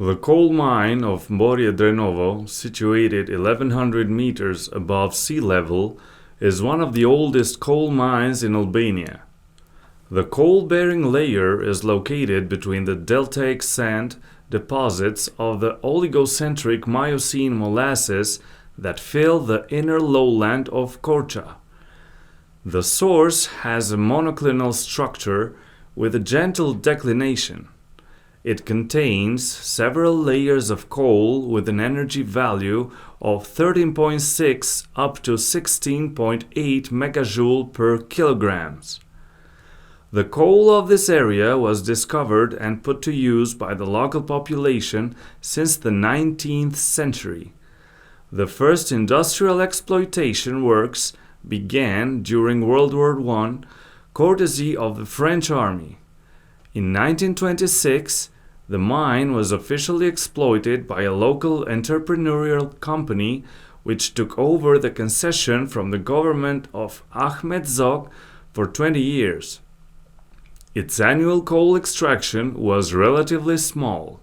The coal mine of Mboria Drenovo, situated 1100 meters above sea level, is one of the oldest coal mines in Albania. The coal-bearing layer is located between the deltaic sand deposits of the oligocentric Miocene molasses that fill the inner lowland of Korça. The source has a monoclinal structure with a gentle declination. It contains several layers of coal with an energy value of 13.6 up to 16.8 megajoule per kilograms. The coal of this area was discovered and put to use by the local population since the 19th century. The first industrial exploitation works began during World War I, courtesy of the French Army. In 1926, the mine was officially exploited by a local entrepreneurial company which took over the concession from the government of Ahmet Zog for 20 years. Its annual coal extraction was relatively small.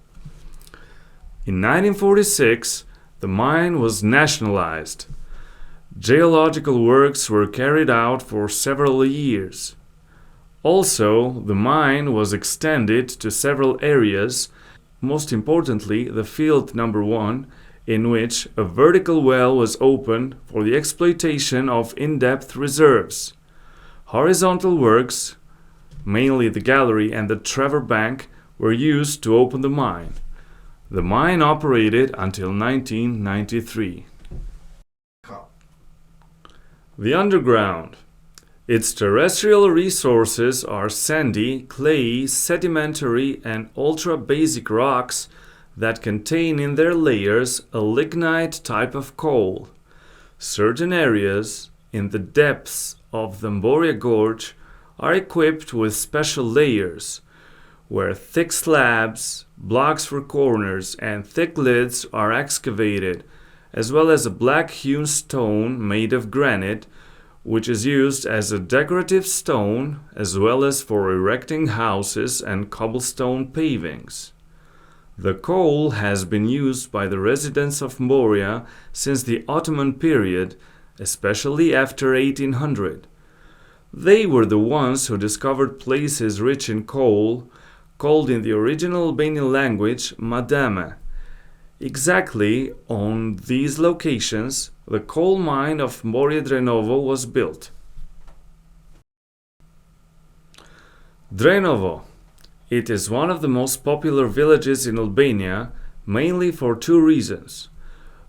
In 1946, the mine was nationalized. Geological works were carried out for several years. Also, the mine was extended to several areas, most importantly the field number 1, in which a vertical well was opened for the exploitation of in-depth reserves. Horizontal works, mainly the gallery and the Trevor Bank, were used to open the mine. The mine operated until 1993. The underground. Its terrestrial resources are sandy, clayey, sedimentary, and ultra-basic rocks that contain in their layers a lignite type of coal. Certain areas in the depths of the Mboria Gorge are equipped with special layers, where thick slabs, blocks for corners, and thick lids are excavated, as well as a black-hewn stone made of granite, which is used as a decorative stone as well as for erecting houses and cobblestone pavings. The coal has been used by the residents of Mboria since the Ottoman period, especially after 1800. They were the ones who discovered places rich in coal, called in the original Albanian language Madame. Exactly on these locations, the coal mine of Mboria Drenovo was built. Drenovo. It is one of the most popular villages in Albania, mainly for two reasons.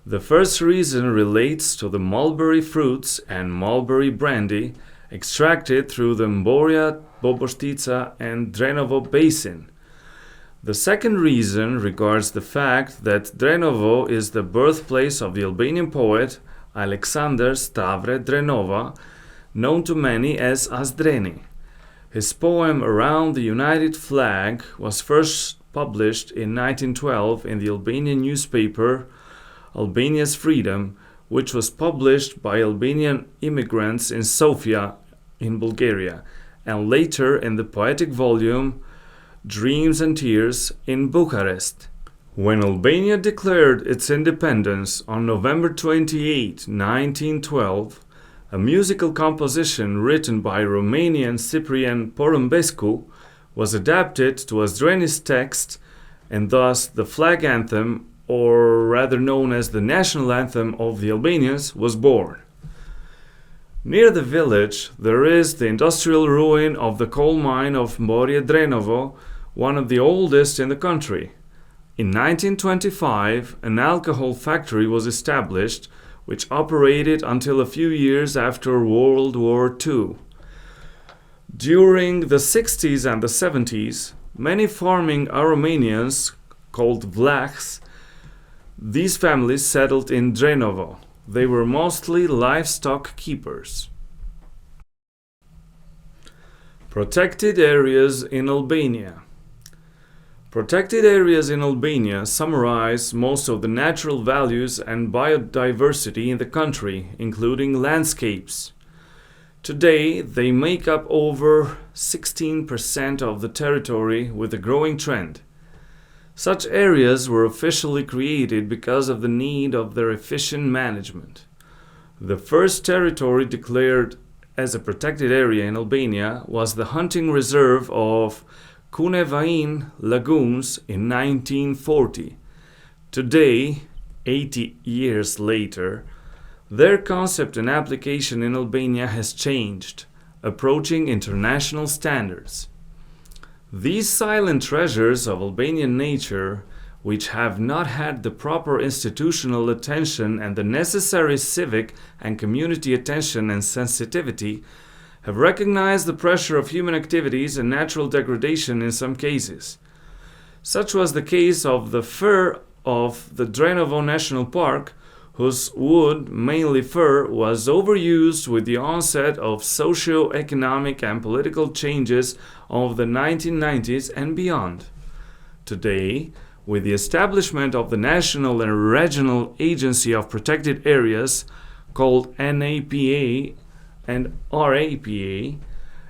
The first reason relates to the mulberry fruits and mulberry brandy extracted through the Mboria, Bozdoveci, and Drenovo basin. The second reason regards the fact that Drenovo is the birthplace of the Albanian poet Alexander Stavre Drenova, known to many as Asdreni. His poem Around the United Flag was first published in 1912 in the Albanian newspaper Albania's Freedom, which was published by Albanian immigrants in Sofia, in Bulgaria, and later in the poetic volume Dreams and Tears in Bucharest. When Albania declared its independence on November 28, 1912, a musical composition written by Romanian Cyprian Porumbescu was adapted to Asdreni's text, and thus the flag anthem, or rather known as the national anthem of the Albanians, was born. Near the village there is the industrial ruin of the coal mine of Mboria Drenovo, one of the oldest in the country. In 1925, an alcohol factory was established, which operated until a few years after World War II. During the 60s and the 70s, many farming Aromanians, called Vlachs, these families settled in Drenovo. They were mostly livestock keepers. Protected areas in Albania. Protected areas in Albania summarize most of the natural values and biodiversity in the country, including landscapes. Today, they make up over 16% of the territory, with a growing trend. Such areas were officially created because of the need of their efficient management. The first territory declared as a protected area in Albania was the hunting reserve of Cunevain Lagoons in 1940. Today, 80 years later, their concept and application in Albania has changed, approaching international standards. These silent treasures of Albanian nature, which have not had the proper institutional attention and the necessary civic and community attention and sensitivity, have recognized the pressure of human activities and natural degradation in some cases. Such was the case of the fir of the Drenovo National Park, whose wood, mainly fir, was overused with the onset of socio-economic and political changes of the 1990s and beyond. Today, with the establishment of the National and Regional Agency of Protected Areas, called NAPA and RAPA,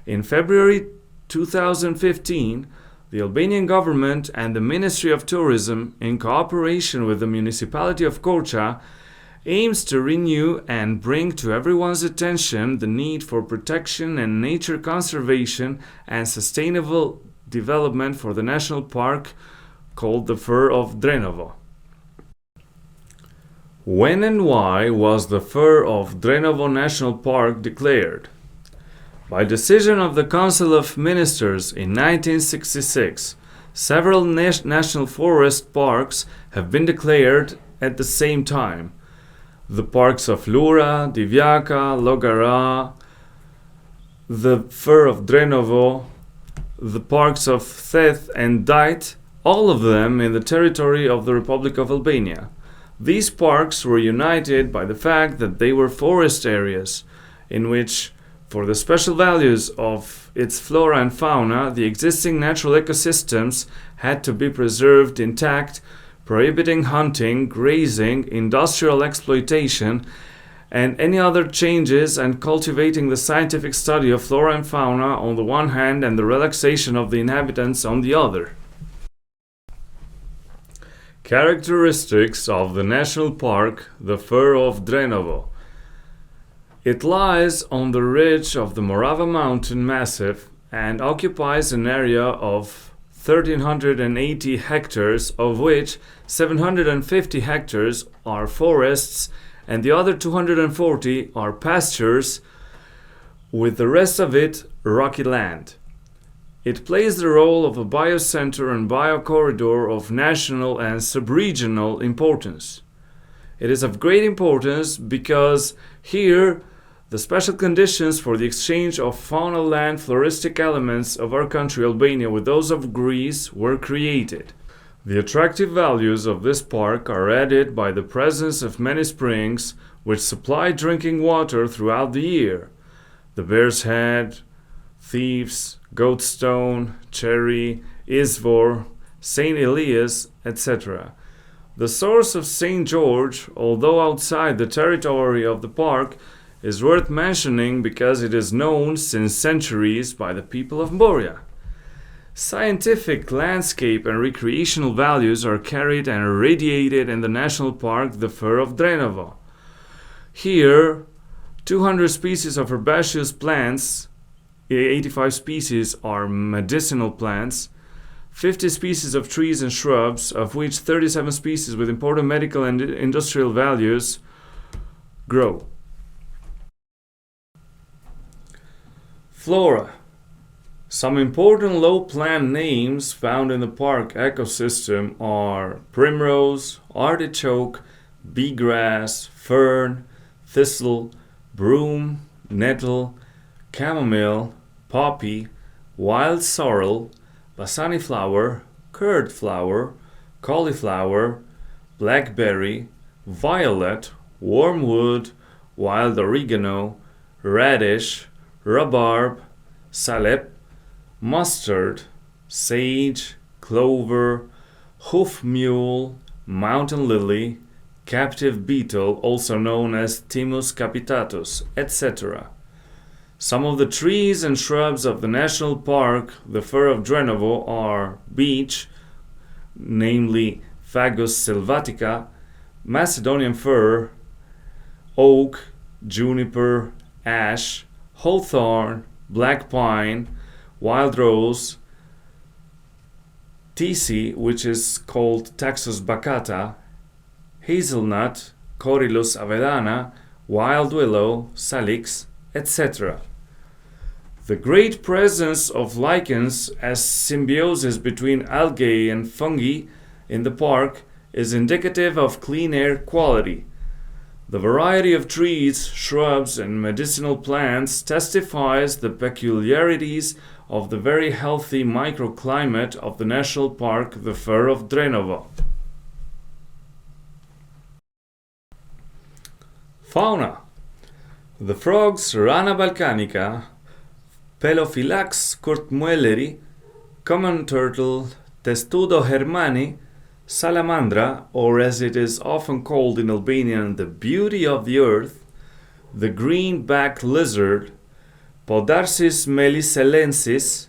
in February 2015, the Albanian government and the Ministry of Tourism, in cooperation with the municipality of Korça, aims to renew and bring to everyone's attention the need for protection and nature conservation and sustainable development for the national park called the Fir of Drenovo. When and why was the Fir of Drenovo National Park declared? By decision of the Council of Ministers in 1966, several national forest parks have been declared at the same time. The parks of Lura, Divjaka, Logara, the Fir of Drenovo, the parks of Theth and Dajt, all of them in the territory of the Republic of Albania. These parks were united by the fact that they were forest areas, in which, for the special values of its flora and fauna, the existing natural ecosystems had to be preserved intact, prohibiting hunting, grazing, industrial exploitation, and any other changes, and cultivating the scientific study of flora and fauna on the one hand and the relaxation of the inhabitants on the other. Characteristics of the national park, the Fir of Drenovo. It lies on the ridge of the Morava mountain massif and occupies an area of 1,380 hectares, of which 750 hectares are forests and the other 240 are pastures, with the rest of it rocky land. It plays the role of a biocenter and biocorridor of national and sub-regional importance. It is of great importance because here the special conditions for the exchange of fauna land floristic elements of our country Albania with those of Greece were created. The attractive values of this park are added by the presence of many springs which supply drinking water throughout the year. The Bear's Head, Thieves, Goatstone, Cherry, Izvor, St. Elias, etc. The source of St. George, although outside the territory of the park, is worth mentioning because it is known since centuries by the people of Moria. Scientific, landscape and recreational values are carried and irradiated in the national park, the Fir of Drenovo. Here, 200 species of herbaceous plants, 85 species are medicinal plants, 50 species of trees and shrubs, of which 37 species with important medical and industrial values grow. Flora. Some important low plant names found in the park ecosystem are primrose, artichoke, bee-grass, fern, thistle, broom, nettle, chamomile, poppy, wild sorrel, basani flower, curd flower, cauliflower, blackberry, violet, wormwood, wild oregano, radish, rhubarb, salep, mustard, sage, clover, hoof mule, mountain lily, captive beetle, also known as Thymus capitatus, etc. Some of the trees and shrubs of the national park, the Fir of Drenovo, are beech, namely Fagus sylvatica, Macedonian fir, oak, juniper, ash, hawthorn, black pine, wild rose, tisi, which is called Taxus baccata, hazelnut, Corylus avedana, wild willow, salix, etc. The great presence of lichens as symbiosis between algae and fungi in the park is indicative of clean air quality. The variety of trees, shrubs, and medicinal plants testifies the peculiarities of the very healthy microclimate of the national park, the Fir of Drenovo. Fauna. The frogs Rana balcanica, Pelophylax curtmuelleri, common turtle Testudo hermani, salamandra, or as it is often called in Albanian, the beauty of the earth, the green-backed lizard, Podarcis meliselensis,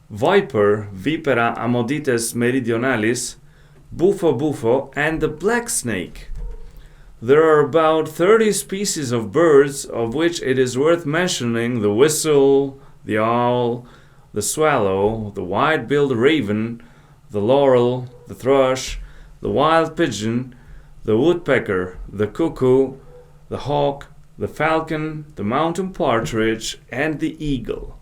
viper, Vipera amodites meridionalis, bufo, and the black snake. There are about 30 species of birds, of which it is worth mentioning the whistle, the owl, the swallow, the white-billed raven, the laurel, the thrush, the wild pigeon, the woodpecker, the cuckoo, the hawk, the falcon, the mountain partridge, and the eagle.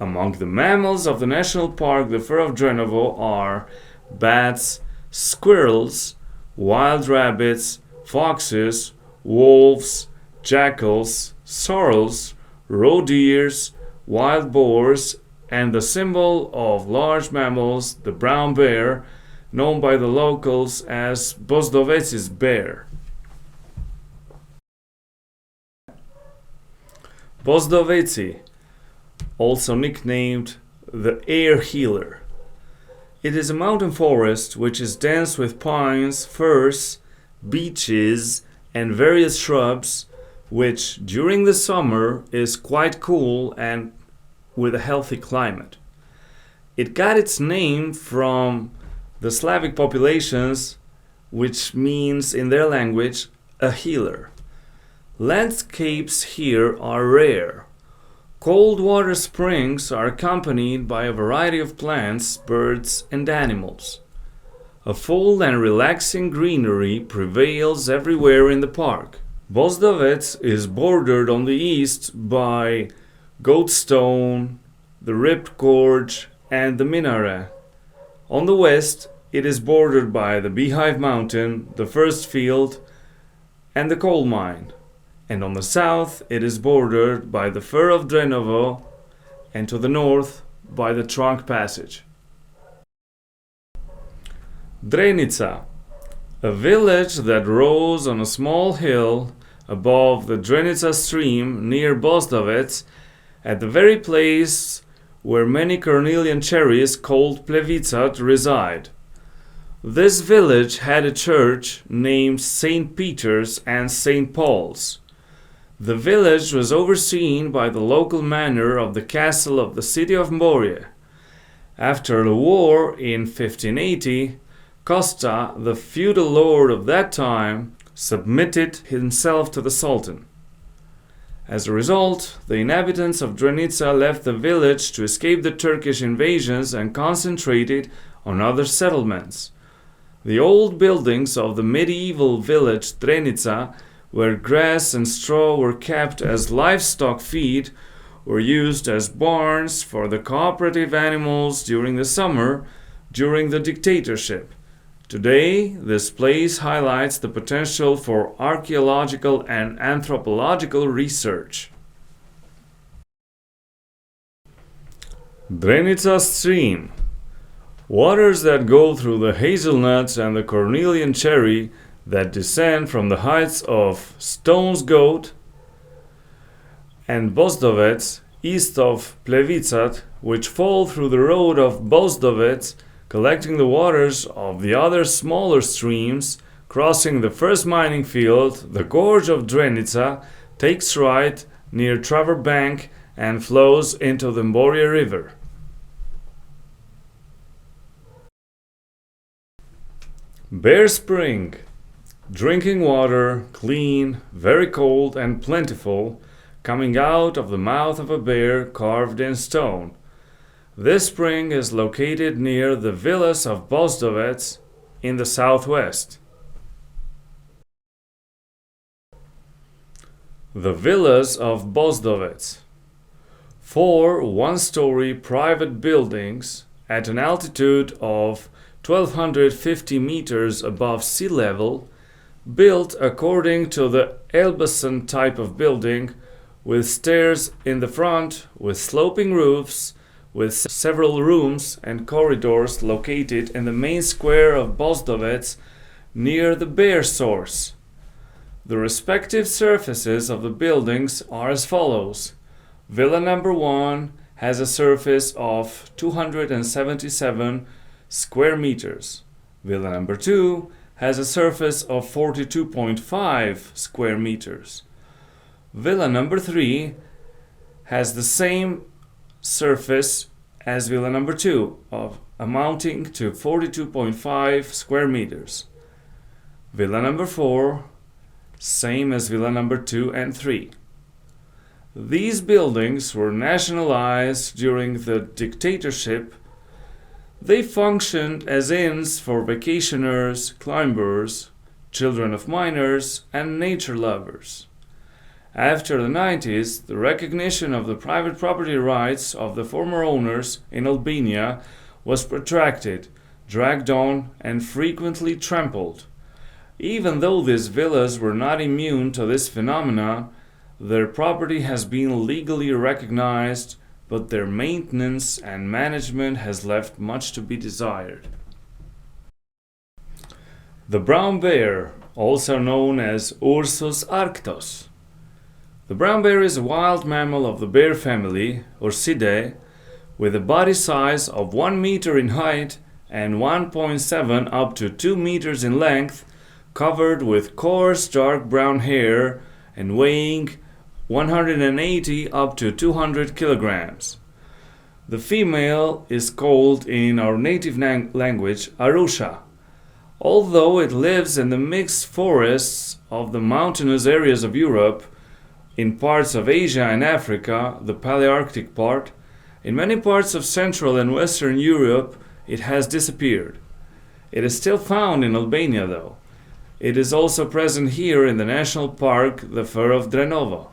Among the mammals of the national park, the Fir of Drenovo, are bats, squirrels, wild rabbits, foxes, wolves, jackals, sorrels, roe deers, wild boars, and the symbol of large mammals, the brown bear, known by the locals as Bozdoveci's bear. Bozdoveci, also nicknamed the air healer. It is a mountain forest which is dense with pines, firs, beeches, and various shrubs, which during the summer is quite cool and with a healthy climate. It got its name from the Slavic populations, which means in their language a healer. Landscapes here are rare. Cold water springs are accompanied by a variety of plants, birds, and animals. A full and relaxing greenery prevails everywhere in the park. Bozdovec is bordered on the east by Goatstone, the Ripped Gorge, and the Minaret. On the west, it is bordered by the Beehive Mountain, the First Field, and the coal mine. And on the south, it is bordered by the Fir of Drenovo, and to the north by the Trunk Passage. Drenica, a village that rose on a small hill above the Drenica stream near Bozdovec, at the very place where many cornelian cherries called plevicat reside. This village had a church named St. Peter's and St. Paul's. The village was overseen by the local manor of the castle of the city of Mborie. After the war in 1580, Costa, the feudal lord of that time, submitted himself to the Sultan. As a result, the inhabitants of Drenica left the village to escape the Turkish invasions and concentrated on other settlements. The old buildings of the medieval village Drenica, where grass and straw were kept as livestock feed, were used as barns for the cooperative animals during the summer during the dictatorship. Today, this place highlights the potential for archaeological and anthropological research. Drenica Stream. Waters that go through the hazelnuts and the cornelian cherry that descend from the heights of Stone's Goat and Bozdovec, east of Plevicat, which fall through the road of Bozdovec, collecting the waters of the other smaller streams, crossing the first mining field. The gorge of Drenica takes right near Traver Bank and flows into the Mborie River. Bear Spring. Drinking water, clean, very cold and plentiful, coming out of the mouth of a bear carved in stone. This spring is located near the villas of Bozdoveci in the southwest. The villas of Bozdoveci. 4 one-story private buildings at an altitude of 1250 meters above sea level, built according to the Elbasan type of building, with stairs in the front, with sloping roofs, with several rooms and corridors located in the main square of Bozdoveci near the bear source. The respective surfaces of the buildings are as follows. Villa number 1 has a surface of 277 square meters. Villa number 2 has a surface of 42.5 square meters. Villa number 3 has the same surface as villa number 2, of amounting to 42.5 square meters. Villa number 4, same as villa number 2 and 3. These buildings were nationalized during the dictatorship. They functioned as inns for vacationers, climbers, children of miners, and nature lovers. After the 90s, the recognition of the private property rights of the former owners in Albania was protracted, dragged on, and frequently trampled. Even though these villas were not immune to this phenomena, their property has been legally recognized, but their maintenance and management has left much to be desired. The brown bear, also known as Ursus arctos. The brown bear is a wild mammal of the bear family, Ursidae, with a body size of 1 meter in height and 1.7 up to 2 meters in length, covered with coarse dark brown hair and weighing 180 up to 200 kilograms. The female is called in our native language Arusha. Although it lives in the mixed forests of the mountainous areas of Europe, in parts of Asia and Africa, the Palearctic part, in many parts of Central and Western Europe, it has disappeared. It is still found in Albania though. It is also present here in the national park, the Fir of Drenovo.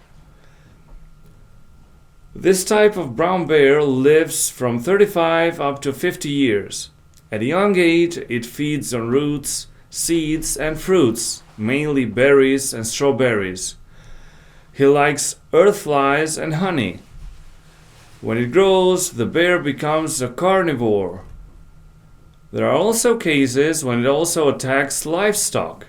This type of brown bear lives from 35 up to 50 years. At a young age, it feeds on roots, seeds, and fruits, mainly berries and strawberries. He likes earth flies and honey. When it grows, the bear becomes a carnivore. There are also cases when it also attacks livestock.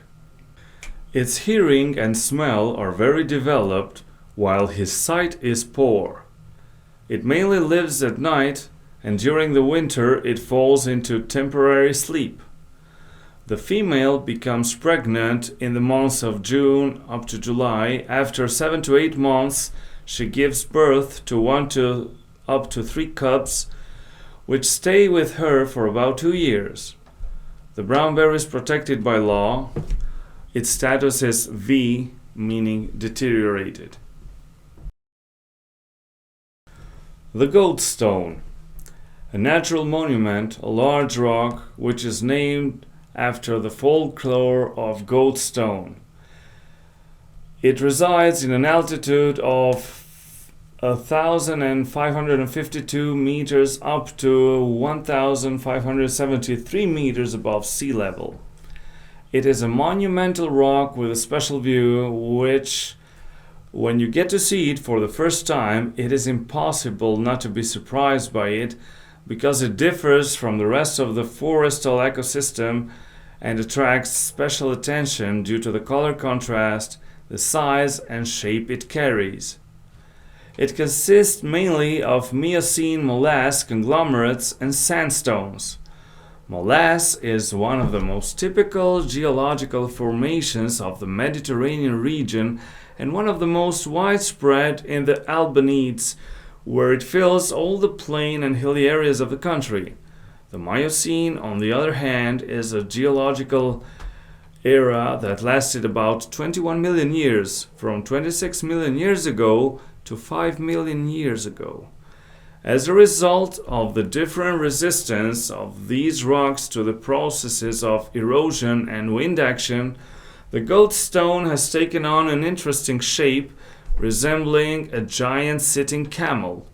Its hearing and smell are very developed, while his sight is poor. It mainly lives at night, and during the winter it falls into temporary sleep. The female becomes pregnant in the months of June up to July. After 7 to 8 months, she gives birth to 1 to up to 3 cubs, which stay with her for about 2 years. The brown bear is protected by law. Its status is V, meaning deteriorated. The Goat Stone, a natural monument, a large rock which is named after the folklore of Goat Stone. It resides in an altitude of 1,552 meters up to 1,573 meters above sea level. It is a monumental rock with a special view which, when you get to see it for the first time, it is impossible not to be surprised by it, because it differs from the rest of the forestal ecosystem and attracts special attention due to the color contrast, the size and shape it carries. It consists mainly of Miocene molasse conglomerates and sandstones. Molasse is one of the most typical geological formations of the Mediterranean region and one of the most widespread in the Albanides, where it fills all the plain and hilly areas of the country. The Miocene, on the other hand, is a geological era that lasted about 21 million years, from 26 million years ago to 5 million years ago. As a result of the different resistance of these rocks to the processes of erosion and wind action, the goat stone has taken on an interesting shape, resembling a giant sitting camel.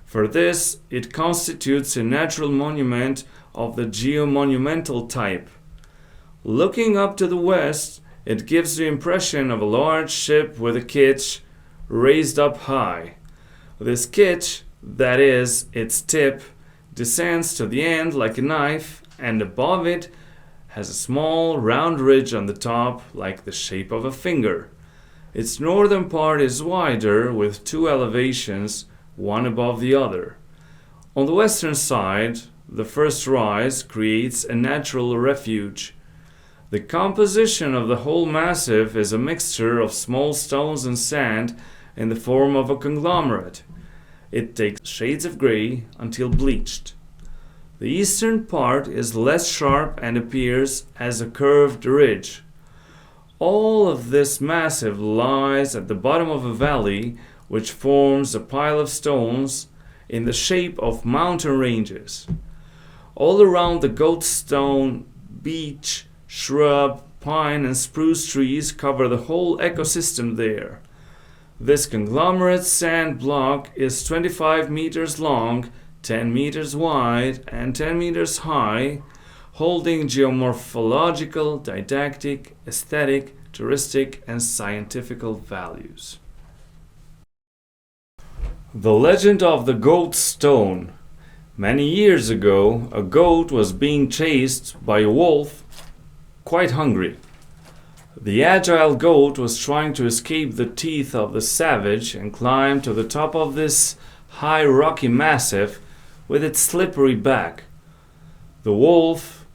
For this, it constitutes a natural monument of the geomonumental type. Looking up to the west, it gives the impression of a large ship with a kitch raised up high. This kitch, that is, its tip, descends to the end like a knife, and above it has a small round ridge on the top like the shape of a finger. Its northern part is wider with two elevations, one above the other. On the western side, the first rise creates a natural refuge. The composition of the whole massif is a mixture of small stones and sand in the form of a conglomerate. It takes shades of gray until bleached. The eastern part is less sharp and appears as a curved ridge. All of this massif lies at the bottom of a valley which forms a pile of stones in the shape of mountain ranges. All around the goat stone, beech, shrub, pine and spruce trees cover the whole ecosystem there. This conglomerate sand block is 25 meters long, 10 meters wide and 10 meters high, holding geomorphological, didactic, aesthetic, touristic and scientific values. The legend of the goat stone. Many years ago, a goat was being chased by a wolf, quite hungry. The agile goat was trying to escape the teeth of the savage and climb to the top of this high rocky massif with its slippery back. The wolf,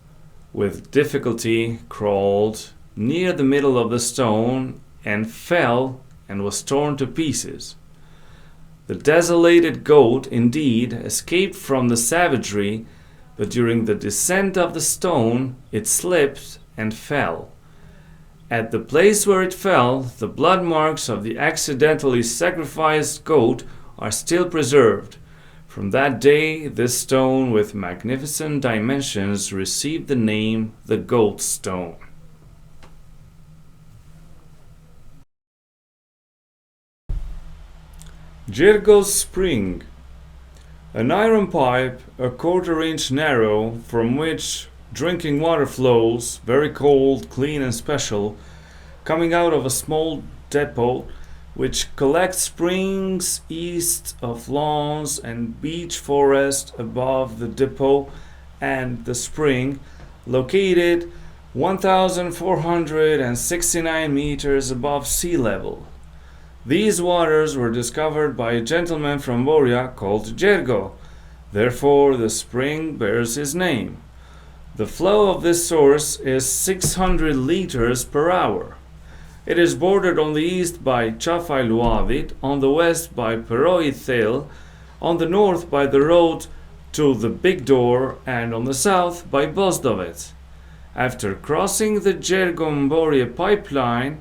with difficulty, crawled near the middle of the stone and fell and was torn to pieces. The desolated goat, indeed, escaped from the savagery, but during the descent of the stone it slipped and fell. At the place where it fell, the blood marks of the accidentally sacrificed goat are still preserved. From that day, this stone with magnificent dimensions received the name the goat stone. Jergo's Spring. An iron pipe, a quarter-inch narrow, from which drinking water flows, very cold, clean and special, coming out of a small depot which collects springs east of lawns and beech forest above the depot and the spring, located 1,469 meters above sea level. These waters were discovered by a gentleman from Boria called Jergo. Therefore, the spring bears his name. The flow of this source is 600 liters per hour. It is bordered on the east by Chafailuavit, on the west by Peroithel, on the north by the road to the Big Door, and on the south by Bozdoveci. After crossing the Jergo-Boria pipeline,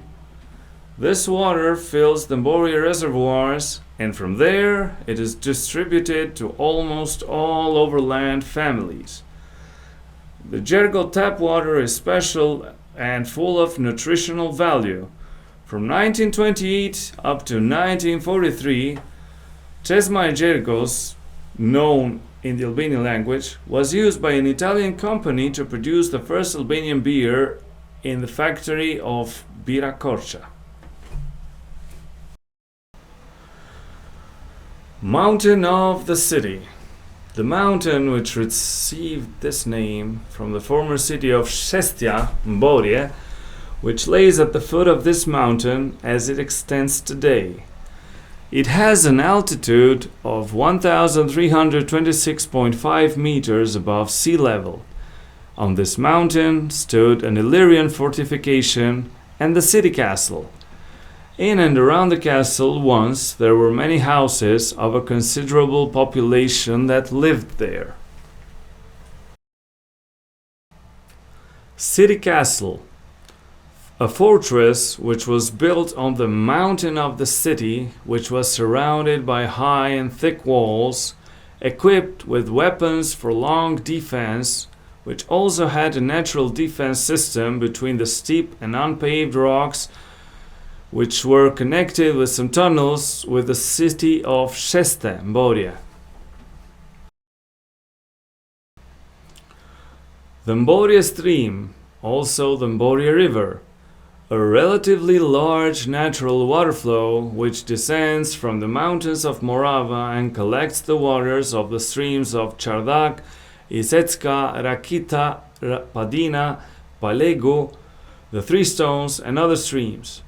this water fills the Boria reservoirs, and from there it is distributed to almost all overland families. The Jergo tap water is special and full of nutritional value. From 1928 up to 1943, Česmaj Jergos, known in the Albanian language, was used by an Italian company to produce the first Albanian beer in the factory of Bira Korça. Mountain of the city. The mountain, which received this name from the former city of Shestia, Mborie, which lays at the foot of this mountain as it extends today. It has an altitude of 1,326.5 meters above sea level. On this mountain stood an Illyrian fortification and the city castle. In and around the castle once there were many houses of a considerable population that lived there. City Castle, a fortress which was built on the mountain of the city, which was surrounded by high and thick walls, equipped with weapons for long defense, which also had a natural defense system between the steep and unpaved rocks, which were connected with some tunnels with the city of Sheste, Mboria. The Mboria stream, also the Mboria River, a relatively large natural water flow which descends from the mountains of Morava and collects the waters of the streams of Čardak, Isecka, Rakita, Padina, Palegu, the Three Stones, and other streams.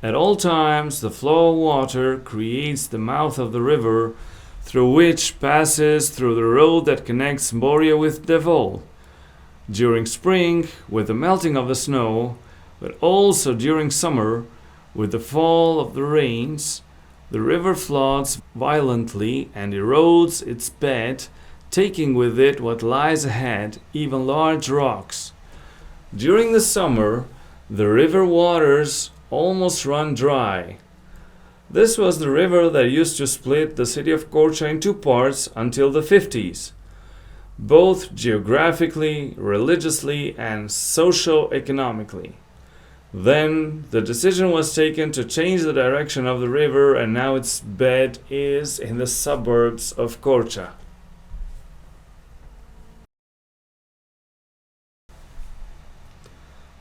At all times, the flow of water creates the mouth of the river, through which passes through the road that connects Mboria with Devol. During spring, with the melting of the snow, but also during summer, with the fall of the rains, the river floods violently and erodes its bed, taking with it what lies ahead, even large rocks. During the summer, the river waters almost run dry. This was the river that used to split the city of Korcha in two parts until the 50s, both geographically, religiously, and socio-economically. Then the decision was taken to change the direction of the river, and now its bed is in the suburbs of Korcha.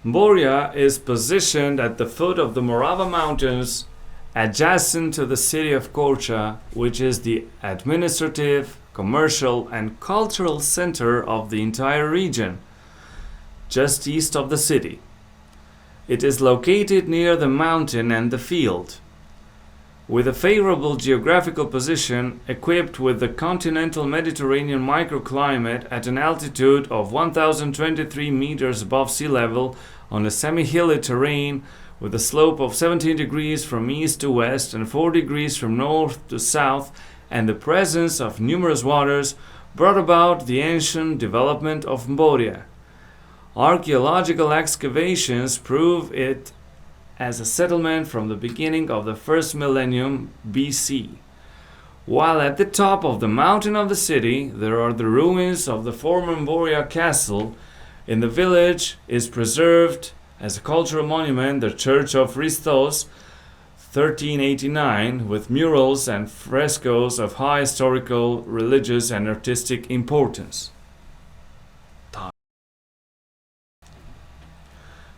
Mboria is positioned at the foot of the Morava Mountains, adjacent to the city of Korcha, which is the administrative, commercial, and cultural center of the entire region, just east of the city. It is located near the mountain and the field. With a favorable geographical position, equipped with the continental Mediterranean microclimate at an altitude of 1023 meters above sea level on a semi-hilly terrain with a slope of 17 degrees from east to west and 4 degrees from north to south, and the presence of numerous waters, brought about the ancient development of Mboria. Archaeological excavations prove it as a settlement from the beginning of the first millennium BC. While at the top of the mountain of the city there are the ruins of the former Mboria castle, in the village is preserved as a cultural monument the church of Hristos, 1389, with murals and frescoes of high historical, religious, and artistic importance.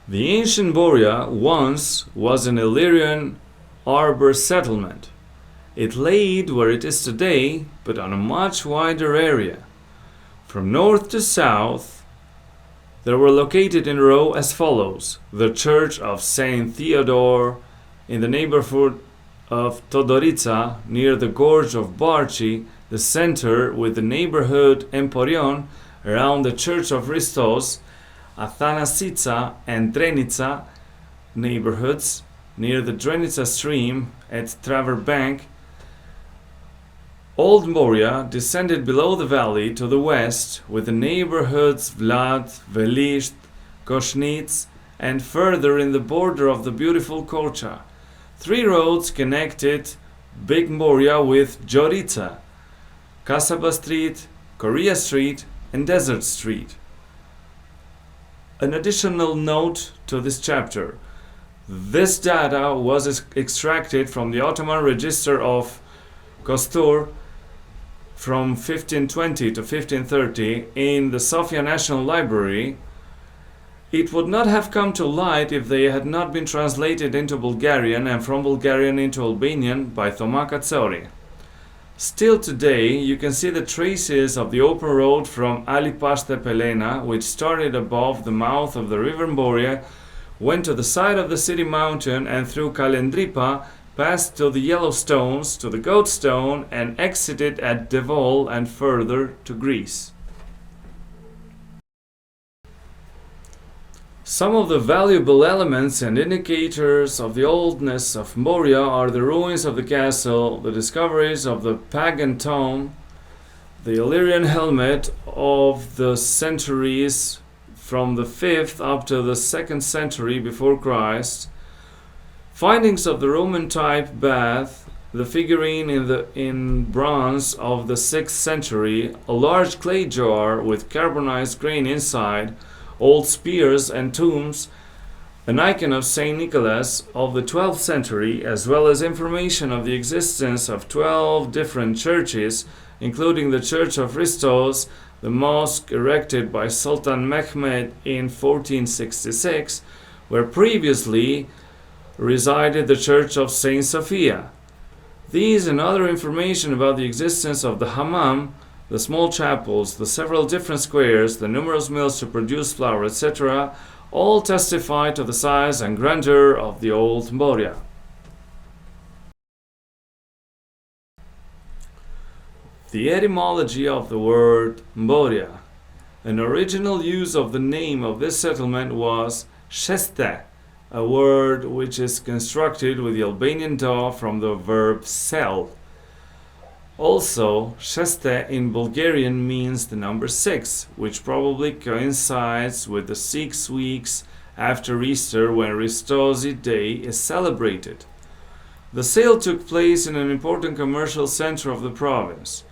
The ancient Mboria once was an Illyrian arbor settlement. It laid where it is today, but on a much wider area. From north to south, they were located in a row as follows: the church of Saint Theodore in the neighborhood of Todorica, near the gorge of Barchi, the center with the neighborhood Emporion around the church of Hristos, Athanasica and Drenica neighborhoods near the Drenica stream at Traver Bank. Old Mboria descended below the valley to the west with the neighborhoods Vlad, Velisht, Koshnitz, and further in the border of the beautiful Korcha. 3 roads connected Big Mboria with Jorica: Kasaba Street, Korea Street, and Desert Street. An additional note to this chapter: this data was extracted from the Ottoman register of Kostur from 1520 to 1530 in the Sofia National Library. It would not have come to light if they had not been translated into Bulgarian and from Bulgarian into Albanian by Thoma Katsori. Still today, you can see the traces of the open road from Alipashte Pelena, which started above the mouth of the river Mboria, went to the side of the city mountain, and through Kalendripa, passed to the Yellowstones, to the Goat Stone, and exited at Devol and further to Greece. Some of the valuable elements and indicators of the oldness of Mboria are the ruins of the castle, the discoveries of the pagan tomb, the Illyrian helmet of the centuries from the 5th up to the 2nd century before Christ. Findings of the Roman type bath, the figurine in bronze of the 6th century, a large clay jar with carbonized grain inside, old spears and tombs, an icon of Saint Nicholas of the 12th century, as well as information of the existence of 12 different churches, including the Church of Hristos, the mosque erected by Sultan Mehmed in 1466, where previously resided the Church of Saint Sophia. These and other information about the existence of the hammam, the small chapels, the several different squares, the numerous mills to produce flour, etc., all testify to the size and grandeur of the old Mboria. The etymology of the word Mboria. An original use of the name of this settlement was sheste, a word which is constructed with the Albanian da from the verb sell. Also, sheste in Bulgarian means the number 6, which probably coincides with the 6 weeks after Easter when Hristozi Day is celebrated. The sale took place in an important commercial center of the province.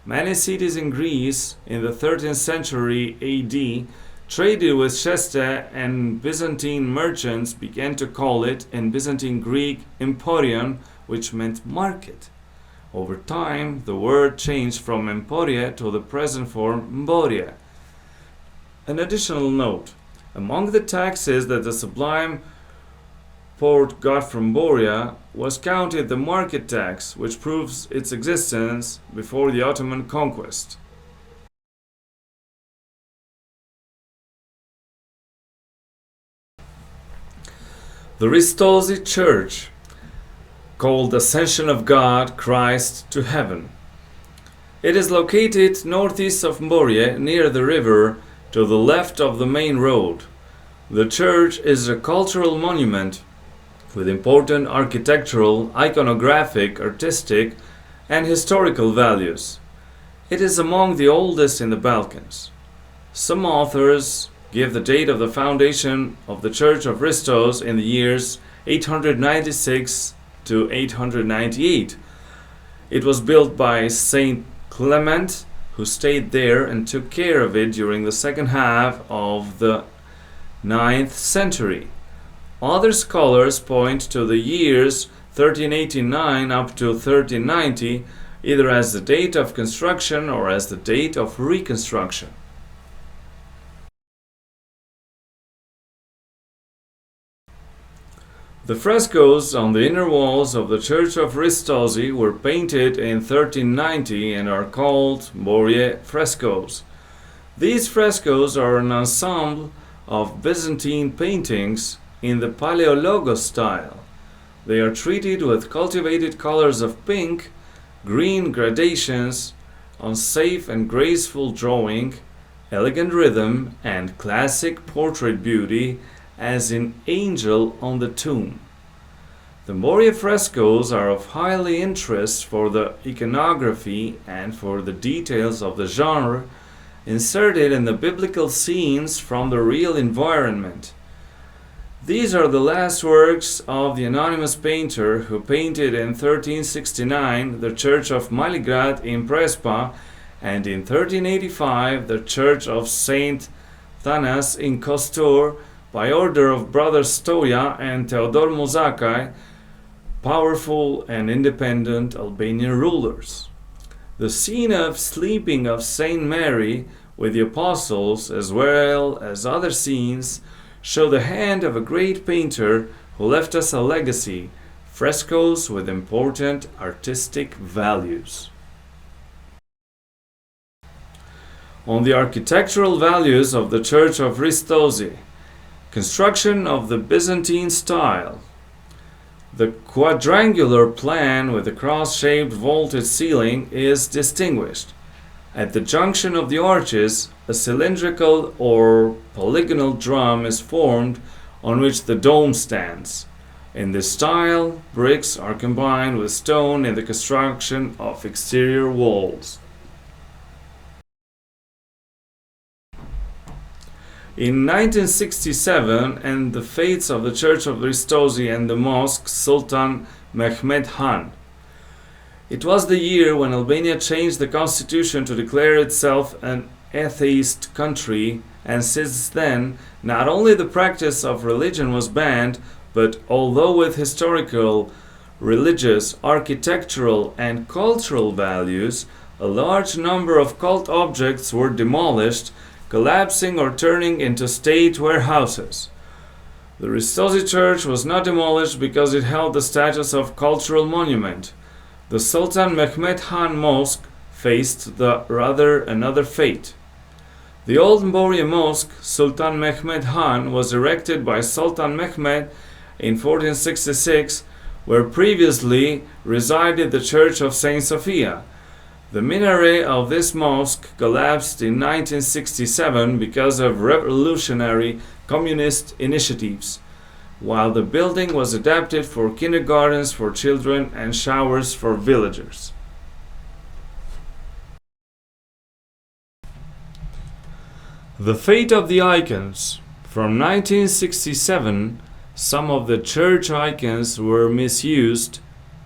Many cities in Greece in the 13th century AD traded with sheste, and Byzantine merchants began to call it in Byzantine Greek emporion, which meant market. Over time, the word changed from emporia to the present form mboria. An additional note: among the taxes that the Sublime Porte got from Mboria was counted the market tax, which proves its existence before the Ottoman conquest. The Hristozi Church, called Ascension of God, Christ to Heaven. It is located northeast of Mboria, near the river, to the left of the main road. The church is a cultural monument with important architectural, iconographic, artistic, and historical values. It is among the oldest in the Balkans. Some authors give the date of the foundation of the Church of Hristos in the years 896 to 898. It was built by Saint Clement, who stayed there and took care of it during the second half of the 9th century. Other scholars point to the years 1389 up to 1390, either as the date of construction or as the date of reconstruction. The frescoes on the inner walls of the Church of Hristozi were painted in 1390 and are called Mboria frescoes. These frescoes are an ensemble of Byzantine paintings in the Paleologo style. They are treated with cultivated colors of pink, green gradations, on safe and graceful drawing, elegant rhythm, and classic portrait beauty, as in Angel on the Tomb. The Mboria frescoes are of highly interest for the iconography and for the details of the genre inserted in the biblical scenes from the real environment. These are the last works of the anonymous painter who painted in 1369 the church of Maligrad in Prespa, and in 1385 the church of Saint Thanas in Kostur, by order of brothers Stoja and Theodor Mozakai, powerful and independent Albanian rulers. The scene of sleeping of Saint Mary with the apostles, as well as other scenes, show the hand of a great painter who left us a legacy, frescoes with important artistic values. On the architectural values of the Church of Hristozi. Construction of the Byzantine style. The quadrangular plan with a cross-shaped vaulted ceiling is distinguished. At the junction of the arches, a cylindrical or polygonal drum is formed on which the dome stands. In this style, bricks are combined with stone in the construction of exterior walls. In 1967, and the fates of the Church of Ristosi and the mosque Sultan Mehmed Han. It was the year when Albania changed the constitution to declare itself an atheist country, and since then, not only the practice of religion was banned, but although with historical, religious, architectural, and cultural values, a large number of cult objects were demolished, collapsing or turning into state warehouses. The Ristosi church was not demolished because it held the status of cultural monument. The Sultan Mehmed Han Mosque faced rather another fate. The old Mboria Mosque, Sultan Mehmed Han, was erected by Sultan Mehmed in 1466, where previously resided the Church of Saint Sophia. The minaret of this mosque collapsed in 1967 because of revolutionary communist initiatives, while the building was adapted for kindergartens for children and showers for villagers. The fate of the icons. From 1967, some of the church icons were misused,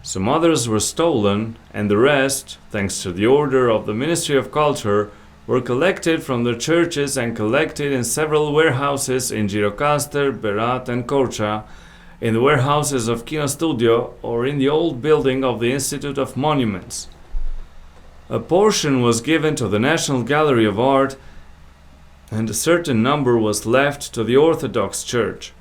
some others were stolen, and the rest, thanks to the order of the Ministry of Culture, were collected from the churches and collected in several warehouses in Gjirokastër, Berat, and Korça, in the warehouses of Kino Studio, or in the old building of the Institute of Monuments. A portion was given to the National Gallery of Art, and a certain number was left to the Orthodox Church.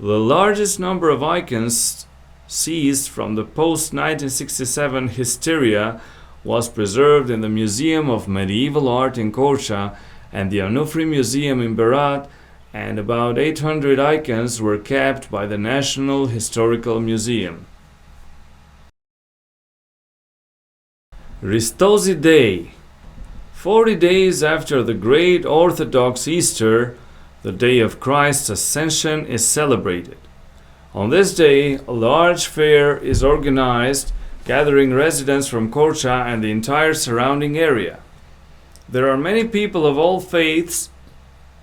The largest number of icons seized from the post-1967 hysteria was preserved in the Museum of Medieval Art in Korça and the Onufri Museum in Berat, and about 800 icons were kept by the National Historical Museum. Ristosi Day. 40 days after the great Orthodox Easter, the day of Christ's Ascension is celebrated. On this day, a large fair is organized, gathering residents from Korça and the entire surrounding area. There are many people of all faiths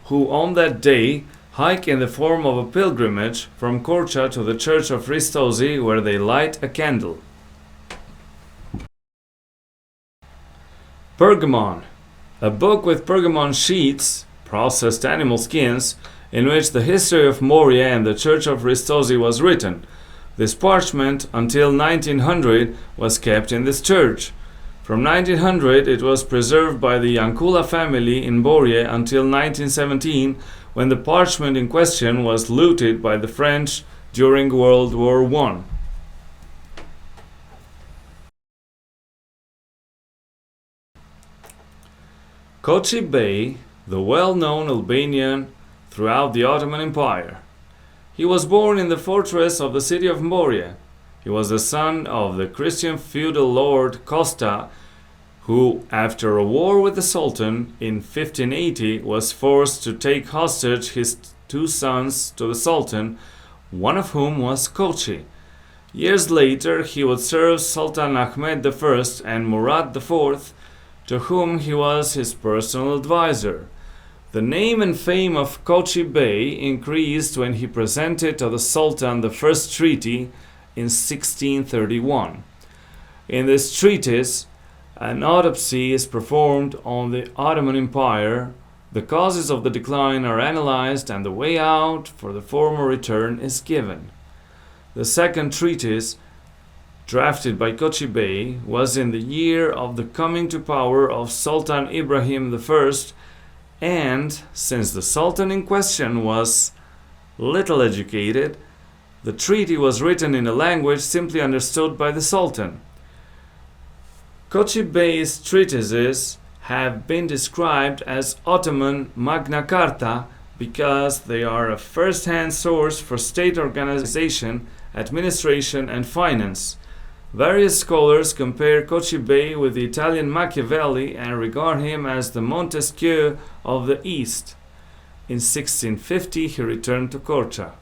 who on that day hike in the form of a pilgrimage from Korça to the Church of Ristosi, where they light a candle. Pergamon. A book with pergamon sheets, processed animal skins, in which the history of Moria and the Church of Ristosi was written. This parchment, until 1900, was kept in this church. From 1900, it was preserved by the Jankula family in Borje until 1917, when the parchment in question was looted by the French during World War I. Kochi Bey, the well-known Albanian throughout the Ottoman Empire. He was born in the fortress of the city of Mborje. He was the son of the Christian feudal lord Costa, who, after a war with the Sultan in 1580, was forced to take hostage his two sons to the Sultan, one of whom was Kochi. Years later, he would serve Sultan Ahmed I and Murad IV, to whom he was his personal advisor. The name and fame of Kochi Bey increased when he presented to the Sultan the first treaty in 1631. In this treatise, an autopsy is performed on the Ottoman Empire, the causes of the decline are analyzed, and the way out for the former return is given. The second treatise, drafted by Kochi Bey, was in the year of the coming to power of Sultan Ibrahim I, and since the Sultan in question was little educated, the treaty was written in a language simply understood by the Sultan. Kochi Bey's treatises have been described as Ottoman Magna Carta because they are a first-hand source for state organization, administration, and finance. Various scholars compare Kochi Bey with the Italian Machiavelli and regard him as the Montesquieu of the East. In 1650 he returned to Korça.